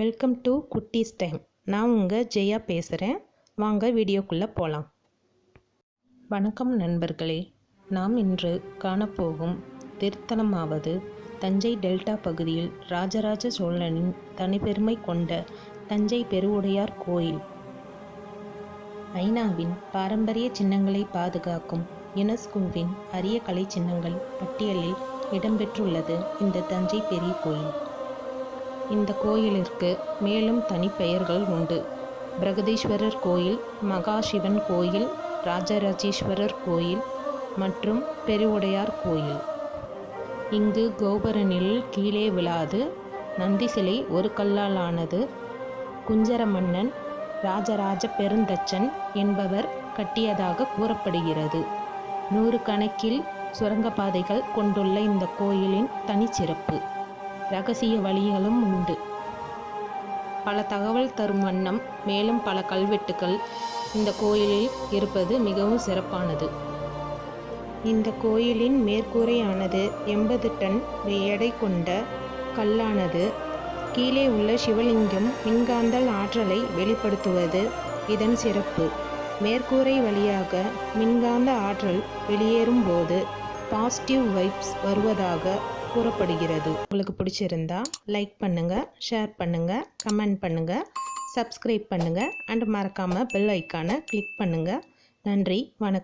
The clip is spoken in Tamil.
வெல்கம் டு குட்டீஸ் டைம். நான் உங்கள் ஜெயா பேசுகிறேன். வாங்க வீடியோக்குள்ளே போகலாம். வணக்கம் நண்பர்களே. நாம் இன்று காணப்போகும் திருத்தலமாவது தஞ்சை டெல்டா பகுதியில் ராஜராஜ சோழனின் தனிப்பெருமை கொண்ட தஞ்சை பெருவுடையார் கோயில். ஐநாவின் பாரம்பரிய சின்னங்களை பாதுகாக்கும் யுனெஸ்கோவின் அரிய கலை சின்னங்கள் பட்டியலில் இடம்பெற்றுள்ளது இந்த தஞ்சை பெரிய கோயில். இந்த கோயிலிற்கு மேலும் தனிப்பெயர்கள் உண்டு. பிரகதீஸ்வரர் கோயில், மகாசிவன் கோயில், ராஜராஜேஸ்வரர் கோயில் மற்றும் பெருவுடையார் கோயில். இங்கு கோபுர நிழல் கீழே விழாது. நந்தி சிலை ஒரு கல்லால் ஆனது. குஞ்சர மன்னன் ராஜராஜ பெருந்தச்சன் என்பவர் கட்டியதாக கூறப்படுகிறது. 100 கணக்கில் சுரங்கப்பாதைகள் கொண்டுள்ள இந்த கோயிலின் தனிச்சிறப்பு. இரகசிய வழிகளும் உண்டு. பல தகவல் தரும் வண்ணம் மேலும் பல கல்வெட்டுகள் இந்த கோயிலில் இருப்பது மிகவும் சிறப்பானது. இந்த கோயிலின் மேற்கூரையானது 80 டன் எடை கொண்ட கல்லானது. கீழே உள்ள சிவலிங்கம் மின்காந்த ஆற்றலை வெளிப்படுத்துவது இதன் சிறப்பு. மேற்கூரை வழியாக மின்காந்த ஆற்றல் வெளியேறும் போது பாசிட்டிவ் வைப்ஸ் வருவதாக கூறப்படுகிறது. உங்களுக்கு பிடிச்சிருந்தா லைக் பண்ணுங்கள், ஷேர் பண்ணுங்கள், கமெண்ட் பண்ணுங்கள், சப்ஸ்கிரைப் பண்ணுங்கள் அண்ட் மறக்காமல் பெல் ஐக்கானை கிளிக் பண்ணுங்கள். நன்றி, வணக்கம்.